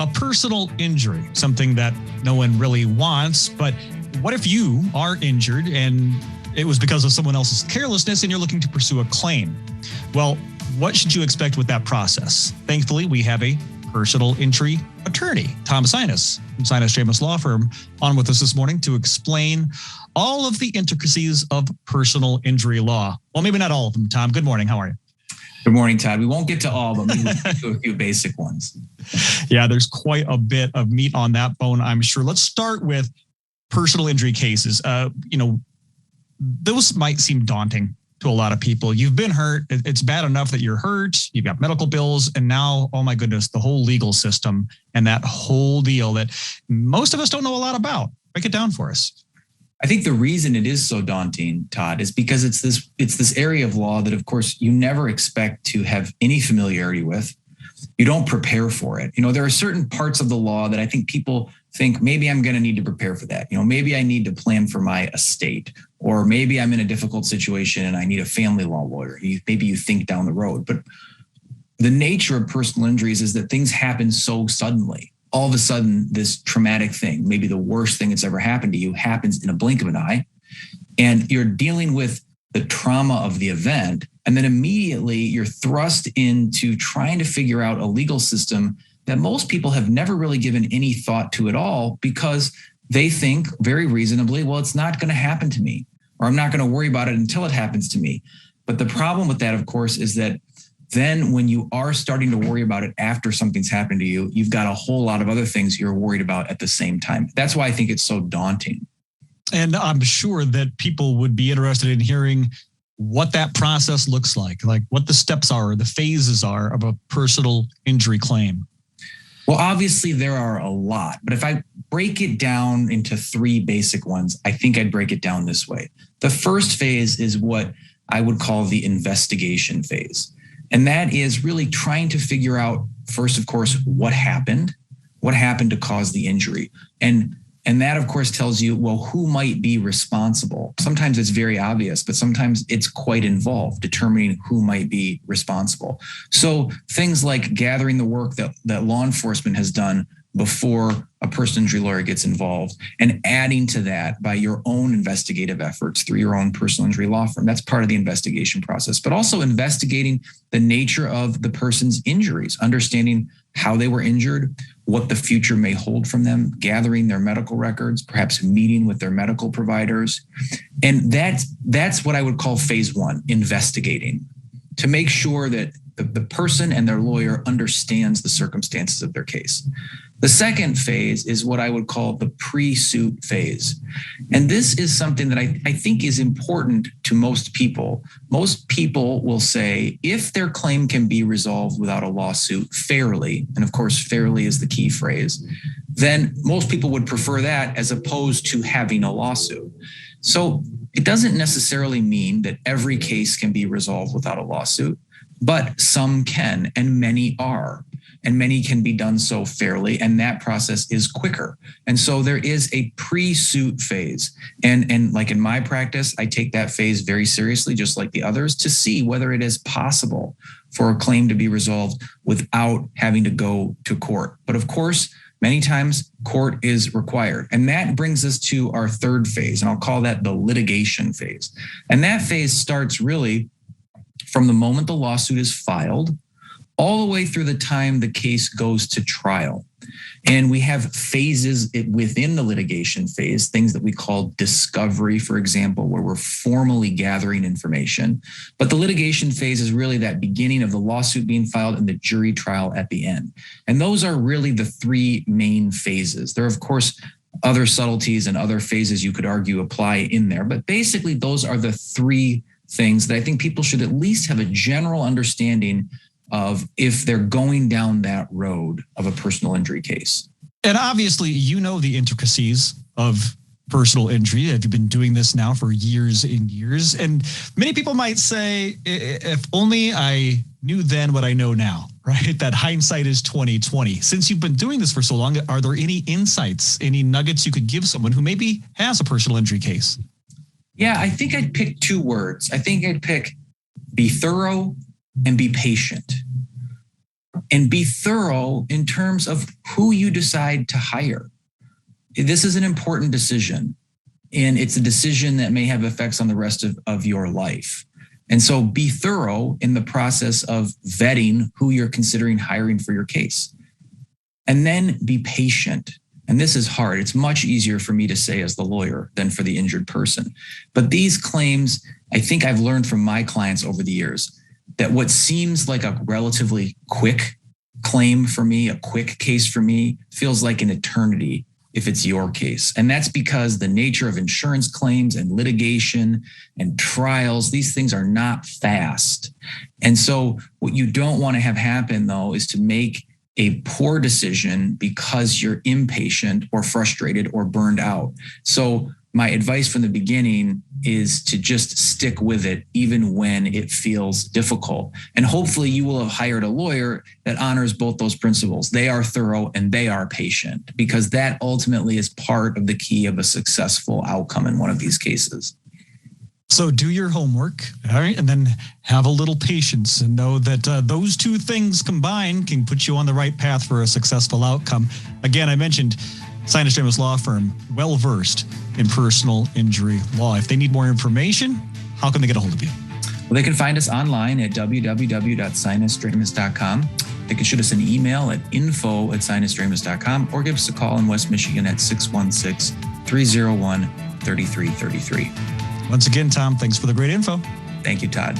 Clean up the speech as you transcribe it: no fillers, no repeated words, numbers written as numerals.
a personal injury, something that no one really wants. But what if you are injured and it was because of someone else's carelessness and you're looking to pursue a claim? Well, what should you expect with that process? Thankfully, we have a personal injury attorney, Tom Sinas from Sinas James Law Firm, on with us this morning to explain all of the intricacies of personal injury law. Well, maybe not all of them, Tom. Good morning. How are you? Good morning, Todd. We won't get to all, but maybe we'll get to a few basic ones. Yeah, there's quite a bit of meat on that bone, I'm sure. Let's start with personal injury cases. Those might seem daunting to a lot of people. You've been hurt. It's bad enough that you're hurt. You've got medical bills. And now, oh my goodness, the whole legal system and that whole deal that most of us don't know a lot about. Break it down for us. I think the reason it is so daunting, Todd, is because it's this area of law that, of course, you never expect to have any familiarity with. You don't prepare for it. There are certain parts of the law that I think people think maybe I'm going to need to prepare for that. Maybe I need to plan for my estate, or maybe I'm in a difficult situation and I need a family law lawyer. Maybe you think down the road, but the nature of personal injuries is that things happen so suddenly. All of a sudden, this traumatic thing, maybe the worst thing that's ever happened to you, happens in a blink of an eye, and you're dealing with the trauma of the event. And then immediately you're thrust into trying to figure out a legal system that most people have never really given any thought to at all, because they think very reasonably, well, it's not going to happen to me, or I'm not going to worry about it until it happens to me. But the problem with that, of course, is that then when you are starting to worry about it after something's happened to you, you've got a whole lot of other things you're worried about at the same time. That's why I think it's so daunting. And I'm sure that people would be interested in hearing what that process looks like what the steps are, the phases are of a personal injury claim. Well, obviously there are a lot, but if I break it down into three basic ones, I think I'd break it down this way. The first phase is what I would call the investigation phase. And that is really trying to figure out, first, of course, what happened to cause the injury. And that, of course, tells you, well, who might be responsible? Sometimes it's very obvious, but sometimes it's quite involved, determining who might be responsible. So things like gathering the work that law enforcement has done before a personal injury lawyer gets involved, and adding to that by your own investigative efforts through your own personal injury law firm. That's part of the investigation process, but also investigating the nature of the person's injuries, understanding how they were injured, what the future may hold from them, gathering their medical records, perhaps meeting with their medical providers. And that's what I would call phase one, investigating, to make sure that the person and their lawyer understands the circumstances of their case. The second phase is what I would call the pre-suit phase. And this is something that I think is important to most people. Most people will say if their claim can be resolved without a lawsuit fairly, and of course, fairly is the key phrase, then most people would prefer that as opposed to having a lawsuit. So it doesn't necessarily mean that every case can be resolved without a lawsuit, but some can, and many are. And many can be done so fairly, and that process is quicker. And so there is a pre-suit phase. And like in my practice, I take that phase very seriously, just like the others, to see whether it is possible for a claim to be resolved without having to go to court. But of course, many times court is required. And that brings us to our third phase, and I'll call that the litigation phase. And that phase starts really from the moment the lawsuit is filed all the way through the time the case goes to trial. And we have phases within the litigation phase, things that we call discovery, for example, where we're formally gathering information. But the litigation phase is really that beginning of the lawsuit being filed and the jury trial at the end. And those are really the three main phases. There are, of course, other subtleties and other phases you could argue apply in there. But basically, those are the three things that I think people should at least have a general understanding of if they're going down that road of a personal injury case. And obviously, you know the intricacies of personal injury. Have you been doing this now for years and years? And many people might say, if only I knew then what I know now, right? That hindsight is 2020. Since you've been doing this for so long, are there any insights, any nuggets you could give someone who maybe has a personal injury case? Yeah, I think I'd pick two words. I think I'd pick be thorough and be patient. and be thorough in terms of who you decide to hire. This is an important decision, and it's a decision that may have effects on the rest of your life. And so be thorough in the process of vetting who you're considering hiring for your case. And then be patient. And this is hard. It's much easier for me to say as the lawyer than for the injured person. But these claims, I think I've learned from my clients over the years that what seems like a relatively quick claim for me, a quick case for me, feels like an eternity if it's your case. And that's because the nature of insurance claims and litigation and trials, these things are not fast. And so what you don't want to have happen, though, is to make a poor decision because you're impatient or frustrated or burned out. So my advice from the beginning is to just stick with it, even when it feels difficult. And hopefully you will have hired a lawyer that honors both those principles. They are thorough and they are patient, because that ultimately is part of the key of a successful outcome in one of these cases. So do your homework, all right, and then have a little patience and know that those two things combined can put you on the right path for a successful outcome. Again, I mentioned Sinas Law Firm, well-versed in personal injury law. If they need more information, how can they get a hold of you? Well, they can find us online at www.sinusdramus.com. They can shoot us an email at info@sinusdramus.com or give us a call in West Michigan at 616-301-3333. Once again, Tom, thanks for the great info. Thank you, Todd.